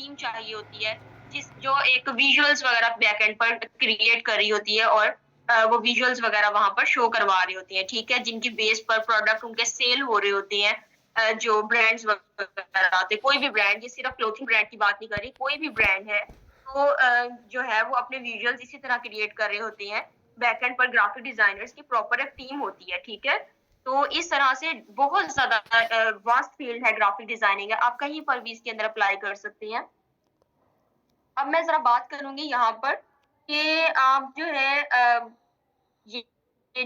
Team चाहिए होती है, जो एक विजुअल्स वगैरह बैकएंड पर क्रिएट कर रही होती है और वो विजुअल्स वगैरह वहाँ पर शो करवा रही होती हैं, ठीक है? जिनकी बेस पर प्रोडक्ट उनके सेल हो रहे होते हैं। जो ब्रांड्स वगैरह आते हैं, कोई भी ब्रांड, ये सिर्फ क्लोथिंग ब्रांड की बात नहीं कर रही, कोई भी ब्रांड है, तो जो है वो अपने विजुअल्स इसी तरह क्रिएट कर रहे होते हैं। बैकएंड पर ग्राफिक डिजाइनर्स की प्रॉपर एक टीम होती है, ठीक है? तो इस तरह से बहुत ज़्यादा वास्ट फील्ड है ग्राफिक डिजाइनिंग है, आप कहीं पर भी इसके अंदर अप्लाई कर सकते हैं। अब मैं ज़रा बात करूँगी यहाँ पर कि आप जो है ये है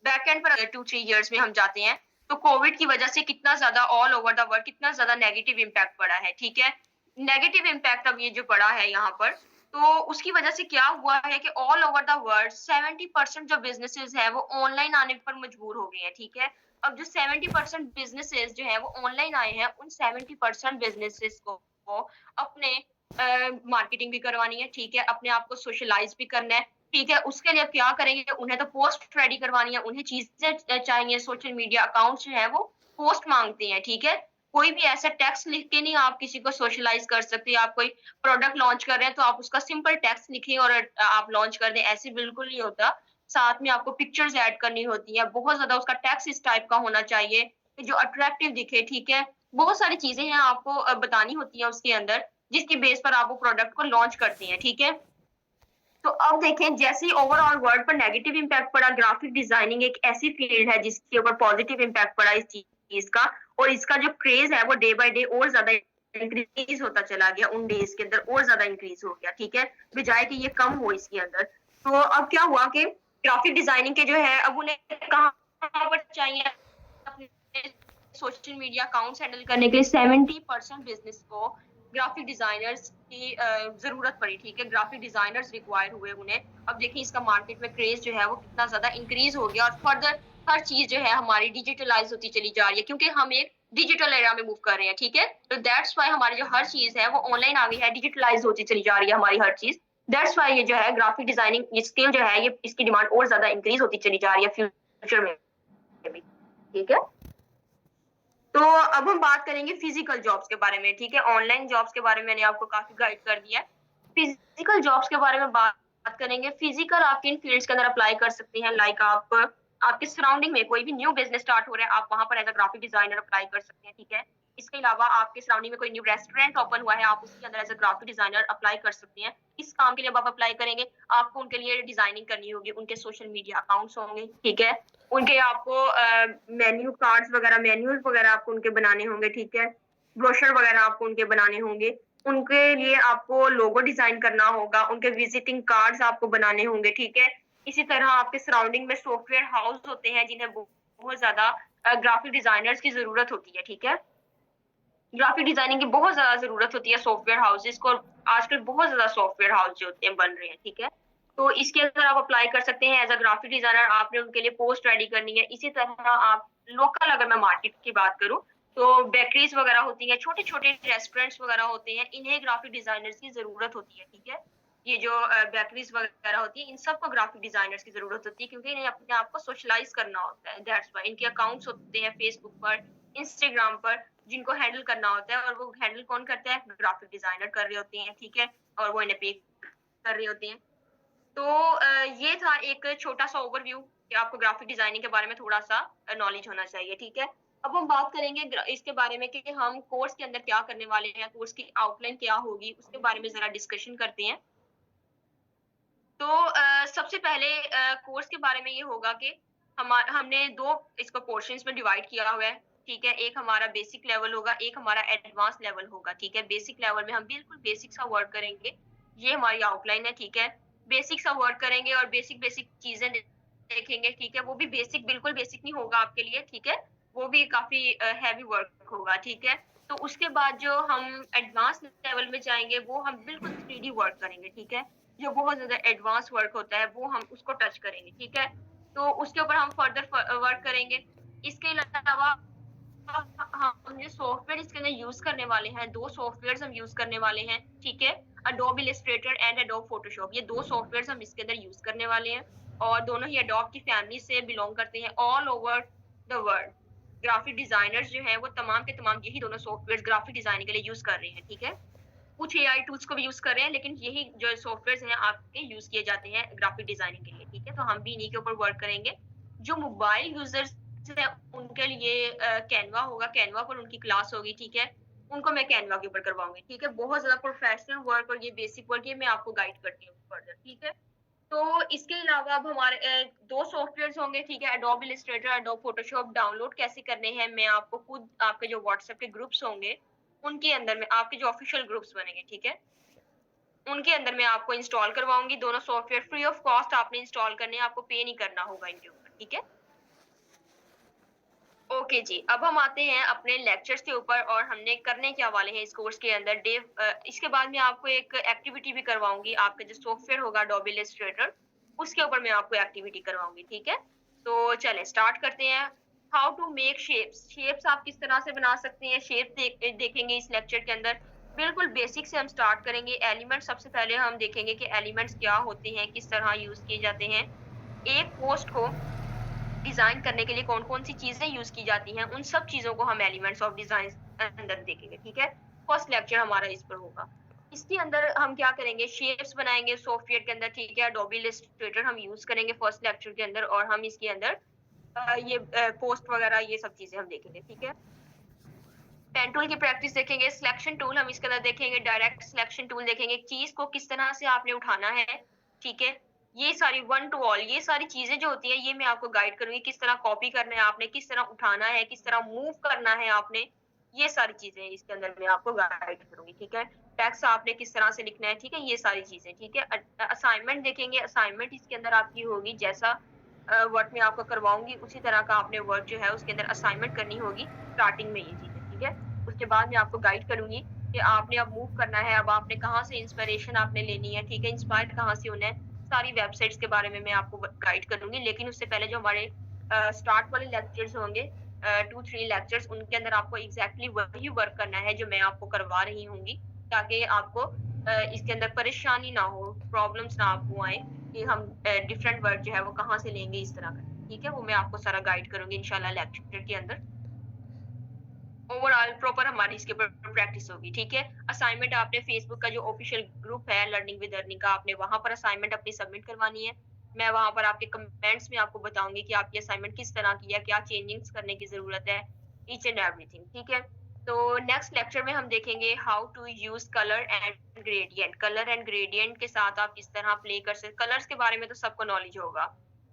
बैकएंड पर अगर 2-3 इयर्स में हम जाते हैं, तो कोविड की वजह से कितना ज़्यादा ऑल ओवर द वर्ल्ड कितना ज़्यादा नेगेटिव इम्पैक्ट पड़ा है, ठीक है? नेगेटिव इम्पैक्ट अब ये जो पड़ा है यहाँ पर, तो उसकी वजह से क्या हुआ है कि ऑल ओवर द वर्ल्ड 70% जो बिज़नेसेस हैं, वो ऑनलाइन आने पर मजबूर हो गए हैं, ठीक है? अब जो 70% बिज़नेसेस जो हैं, वो ऑनलाइन आए हैं, उन 70% बिज़नेसेस को अपने मार्केटिंग भी करवानी है, ठीक है? अपने आप को सोशलाइज़ भी करना है, ठीक है? उसके लिए अब क्या करेंगे, उन्हें तो पोस्ट रेडी करवानी है, उन्हें चीज़ें चाहिए, सोशल मीडिया अकाउंट्स जो हैं वो पोस्ट माँगते हैं, ठीक है? कोई भी ऐसा टेक्स्ट लिख के नहीं आप किसी को सोशलाइज़ कर सकते। आप कोई प्रोडक्ट लॉन्च कर रहे हैं, तो आप उसका सिंपल टेक्स्ट लिखिए और आप लॉन्च कर दें, ऐसे बिल्कुल नहीं होता। साथ में आपको पिक्चर्स ऐड करनी होती हैं, बहुत ज़्यादा उसका टेक्स्ट इस टाइप का होना चाहिए, कि जो अट्रैक्टिव दिखे, ठीक है? बहुत सारी चीज़ें हैं आपको बतानी होती हैं उसके अंदर, जिसकी बेस पर आप वो प्रोडक्ट को लॉन्च करते हैं, ठीक है? तो अब देखें जैसे ही ओवरऑल वर्ल्ड पर नेगेटिव इम्पैक्ट पड़ा, ग्राफिक डिजाइनिंग एक ऐसी फील्ड है जिसके ऊपर पॉजिटिव इम्पैक्ट पड़ा इस चीज का, और इसका जो क्रेज है वो डे बाय डे और ज्यादा इंक्रीज होता चला गया, उन डेज के अंदर और ज्यादा इंक्रीज हो गया, ठीक है? बजाय कि ये कम हो इसके अंदर। तो अब क्या हुआ कि ग्राफिक डिजाइनिंग के जो है अब उन्हें कहाँ पर चाहिए अपने सोशल मीडिया अकाउंट्स हैंडल करने के लिए 70% बिजनेस को ग्राफिक डिजाइनर्स की ज़रूरत पड़ी, ठीक है? ग्राफिक डिजाइनर्स रिक्वायर हुए उन्हें। अब देखिए इसका मार्केट में क्रेज़ जो है वो कितना ज़्यादा इंक्रीज़ हो गया और फर्दर हर चीज़ जो है हमारी डिजिटलाइज़ होती चली जा रही है क्योंकि हम एक डिजिटल एरा में मूव कर रहे हैं, ठीक है? तो दैट्स व्हाई हमारी जो हर चीज़ है वो ऑनलाइन आ गई है, डिजिटलाइज़ होती चली जा रही है हमारी हर चीज़। दैट्स व्हाई ये जो है ग्राफिक डिजाइनिंग ये स्किल जो है ये इसकी डिमांड और ज़्यादा इंक्रीज़ होती चली जा रही है फ्यूचर में भी, ठीक है? तो अब हम बात करेंगे फिजिकल जॉब्स के बारे में, ठीक है? ऑनलाइन जॉब्स के बारे में मैंने आपको काफ़ी गाइड कर दिया है। फिजिकल जॉब्स के बारे में बात करेंगे। फिजिकल आप किन फील्ड्स के अंदर अप्लाई कर सकते हैं, लाइक आप आपके सराउंडिंग में कोई भी न्यू बिज़नेस स्टार्ट हो रहा है, आप वहाँ पर as a graphic designer apply कर सकते हैं, ठीक है? इसके अलावा आपके सराउंडिंग में कोई न्यू रेस्टोरेंट ओपन हुआ है, आप उसके अंदर as a graphic designer apply कर सकते हैं। इस काम के लिए अब आप अप्लाई करेंगे, आपको उनके लिए डिज़ाइनिंग करनी होगी, उनके सोशल मीडिया अकाउंट्स होंगे, ठीक है? उनके आपको मेन्यू कार्ड्स वगैरह मेन्यूज़ वगैरह आपको उनके बनाने होंगे, ठीक है? ब्रोशर वगैरह आपको उनके बनाने होंगे। उनके लिए आपको लोगो डिज़ाइन करना होगा, उनके विज़िटिंग कार्ड्स आपको बनाने होंगे, ठीक है? इसी तरह आपके सराउंडिंग में सॉफ्टवेयर हाउस होते हैं जिन्हें बहुत ज़्यादा ग्राफिक डिज़ाइनर्स की ज़रूरत होती है, ठीक है? ग्राफिक डिज़ाइनिंग की बहुत ज़्यादा ज़रूरत होती है सॉफ्टवेयर हाउसेज़ को, और आजकल बहुत ज़्यादा सॉफ्टवेयर हाउस जो होते हैं बन रहे हैं, ठीक है? तो इसके अंदर आप अप्लाई कर सकते हैं एज़ अ ग्राफिक डिज़ाइनर, आपने उनके लिए पोस्ट रेडी करनी है। इसी तरह आप लोकल अगर मैं मार्केट की बात करूँ, तो बेकरीज़ वगैरह होती हैं, छोटे-छोटे रेस्टोरेंट्स वगैरह होते हैं, इन्हें ग्राफिक डिज़ाइनर्स की ज़रूरत होती है, ठीक है? ये जो बेकरीज़ वगैरह होती हैं, इन सबको ग्राफिक डिज़ाइनर्स की ज़रूरत होती है क्योंकि इन्हें अपने आप को सोशलाइज़ करना होता है, दैट्स व्हाई। इनके अकाउंट्स होते हैं फेसबुक पर, इंस्टाग्राम पर, जिनको हैंडल करना होता है, और वो हैंडल कौन करता है? ग्राफिक डिज़ाइनर कर रहे होते हैं, ठीक है? और वो इन्हें पे कर रहे होते हैं। तो ये था एक छोटा-सा ओवरव्यू कि आपको ग्राफिक डिज़ाइनिंग के बारे में थोड़ा-सा नॉलेज होना चाहिए, ठीक है? अब हम बात करेंगे इसके बारे में कि हम कोर्स के अंदर क्या करने वाले हैं, कोर्स की आउटलाइन क्या होगी, उसके बारे में ज़रा डिस्कशन करते हैं। तो सबसे पहले कोर्स के बारे में ये होगा कि हमने 2 इसको पोर्शन्स में डिवाइड किया हुआ है, ठीक है? एक हमारा बेसिक लेवल होगा, एक हमारा एडवांस लेवल होगा, ठीक है? बेसिक लेवल में हम बिल्कुल बेसिक सा वर्क करेंगे, ये हमारी आउटलाइन है, ठीक है? बेसिक सा वर्क करेंगे और बेसिक-बेसिक चीज़ें देखेंगे, ठीक है? वो भी बेसिक बिल्कुल बेसिक नहीं होगा आपके लिए, ठीक है? वो भी काफ़ी हेवी वर्क होगा, ठीक है? तो उसके बाद जो हम एडवांस लेवल में जाएँगे, वो हम बिल्कुल 3D वर्क करेंगे, ठीक है? जो बहुत ज़्यादा एडवांस वर्क होता है, वो हम उसको टच करेंगे, ठीक है? तो उसके ऊपर हम फर्दर वर्क करेंगे। इसके अलावा हम जो सॉफ्टवेयर इसके अंदर यूज़ करने वाले हैं, 2 सॉफ्टवेयर्स हम यूज़ करने वाले हैं, ठीक है? Adobe Illustrator and adobe Photoshop, ये 2 सॉफ्टवेयर्स हम इसके अंदर यूज़ करने वाले हैं और दोनों ही एडोब की फैमिली से बिलॉन्ग करते हैं all over the world. Graphic designers जो हैं वो तमाम के तमाम यही दोनों सॉफ्टवेयर्स ग्राफिक डिजाइनिंग के लिए यूज़ कर रहे हैं, ठीक है? कुछ एआई टूल्स को भी यूज़ कर रहे हैं, लेकिन यही जो सॉफ्टवेयर्स हैं आपके यूज़ किए जाते हैं ग्राफिक डिजाइनिंग के लिए, ठीक है? तो हम भी इन्हीं के ऊपर वर्क करेंगे। जो मोबाइल यूज़र्स हैं उनके लिए कैनवा होगा, कैनवा पर उनकी क्लास होगी, ठीक है? उनको मैं कैनवा के ऊपर करवाऊँगी, ठीक है? बहुत ज़्यादा प्रोफेशनल वर्क और ये बेसिक वर्क ये मैं आपको गाइड करती हूँ फर्दर, ठीक है? तो इसके अलावा अब हमारे 2 सॉफ्टवेयर्स होंगे, ठीक है? Adobe Illustrator, adobe Photoshop download कैसे करने हैं, मैं आपको खुद आपके जो व्हाट्सएप के ग्रुप्स होंगे, उनके अंदर में आपके जो ऑफ़िशियल ग्रुप्स बनेंगे, ठीक है? उनके अंदर मैं आपको इंस्टॉल करवाऊँगी, दोनों सॉफ्टवेयर फ्री ऑफ कॉस्ट आपने इंस्टॉल करने हैं, आपको पे नहीं करना होगा इनके ऊपर, ठीक है? ओके जी, अब हम आते हैं अपने लेक्चर्स के ऊपर और हमने करने क्या वाले हैं इस कोर्स के अंदर इसके बाद मैं आपको एक एक्टिविटी भी करवाऊँगी, आपका जो सॉफ्टवेयर होगा एडोब इलस्ट्रेटर, उसके ऊपर मैं आपको एक्टिविटी करवाऊँगी, ठीक है? तो चलें स्टार्ट करते हैं। How to make shapes, shapes आप किस तरह से बना सकते हैं, शेप देखेंगे इस लेक्चर के अंदर। बिल्कुल बेसिक से हम स्टार्ट करेंगे, एलिमेंट्स सबसे पहले हम देखेंगे कि एलिमेंट्स क्या होते हैं, किस तरह यूज़ किए जाते हैं। एक पोस्ट को डिज़ाइन करने के लिए कौन-कौन सी चीज़ें यूज़ की जाती हैं, उन सब चीज़ों को हम एलिमेंट्स ऑफ डिज़ाइन अंदर देखेंगे, ठीक है? फर्स्ट लेक्चर हमारा इस पर होगा। इसके अंदर हम क्या करेंगे, शेप्स बनाएँगे सॉफ्टवेयर के अंदर, ठीक है? एडोबी इलस्ट्रेटर हम यूज़ करेंगे फर्स्ट लेक्चर के अंदर और हम इसके अंदर पोस्ट वगैरह ये सब चीज़ें हम देखेंगे, ठीक है? पेन टूल की प्रैक्टिस देखेंगे, सिलेक्शन टूल हम इसके अंदर देखेंगे, डायरेक्ट सिलेक्शन टूल देखेंगे, एक चीज़ को किस तरह से आपने उठाना है, ठीक है? ये सारी वन टू ऑल ये सारी चीज़ें जो होती हैं, ये मैं आपको गाइड करूँगी, किस तरह कॉपी करना है आपने, किस तरह उठाना है, किस तरह मूव करना है आपने, ये सारी चीज़ें इसके अंदर मैं आपको गाइड करूँगी, ठीक है? टेक्स्ट आपने किस तरह से लिखना है, ठीक है? ये सारी चीज़ें, ठीक है? असाइनमेंट देखेंगे, असाइनमेंट इसके अंदर आपकी होगी जैसा वर्क मैं आपको करवाऊँगी, उसी तरह का आपने वर्क जो है उसके अंदर असाइनमेंट करनी होगी, स्टार्टिंग में ये चीज़ें, ठीक है? उसके बाद मैं आपको गाइड करूँगी कि आपने अब मूव करना है, अब आपने कहाँ से इंस्पिरेशन आपने लेनी है, ठीक है? इंस्पायर्ड कहाँ से होना है, सारी वेबसाइट्स के बारे में मैं आपको गाइड करूँगी। लेकिन उससे पहले जो हमारे स्टार्ट वाले लेक्चर्स होंगे 2-3 लेक्चर्स उनके अंदर आपको एग्ज़ैक्टली वही वर्क करना है जो मैं आपको करवा रही होंगी, ताकि आपको इसके अंदर परेशानी ना हो, प्रॉब्लम्स ना आपको आएँ कि हम डिफरेंट वर्ड जो है वो कहाँ से लेंगे इस तरह का, ठीक है? वो मैं आपको सारा गाइड करूँगी इंशाल्लाह लेक्चर के अंदर। ओवरऑल प्रॉपर हमारी इसके ऊपर प्रैक्टिस होगी, ठीक है? असाइनमेंट आपने फेसबुक का जो ऑफिशियल ग्रुप है लर्निंग विद अर्निंग का, आपने वहाँ पर असाइनमेंट अपनी सबमिट करवानी है। मैं वहाँ पर आपके कमेंट्स में आपको बताऊँगी कि आपकी असाइनमेंट किस तरह की है, क्या चेंजिंग्स करने की ज़रूरत है, ईच एंड एवरीथिंग, ठीक है? तो नेक्स्ट लेक्चर में हम देखेंगे how to use colour and gradient. Colour and gradient के साथ आप किस तरह प्ले कर सकते कलर्स के बारे में तो सबको नॉलेज होगा,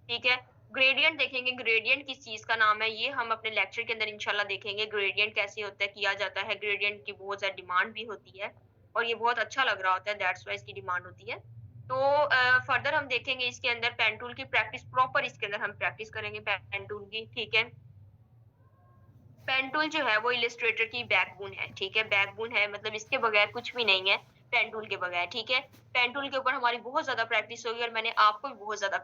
ठीक है? ग्रेडिएंट देखेंगे, ग्रेडिएंट किस चीज़ का नाम है, ये हम अपने लेक्चर के अंदर इंशाल्लाह देखेंगे, ग्रेडिएंट कैसे होता है, किया जाता है, ग्रेडिएंट की बहुत ज़्यादा डिमांड भी होती है और ये बहुत अच्छा लग रहा होता है, दैट्स व्हाई इसकी डिमांड होती है। तो फर्दर हम देखेंगे इसके अंदर पेन टूल की प्रैक्टिस प्रॉपर इसके अंदर हम प्रैक्टिस करेंगे पेन टूल की, ठीक है? पेन टूल जो है वो इलस्ट्रेटर की बैकबोन है, ठीक है? बैकबोन है मतलब इसके बगैर कुछ भी नहीं है, पेन टूल के बगैर, ठीक है? पेन टूल के ऊपर हमारी बहुत ज़्यादा प्रैक्टिस होगी और मैंने आपको भी बहुत ज़्यादा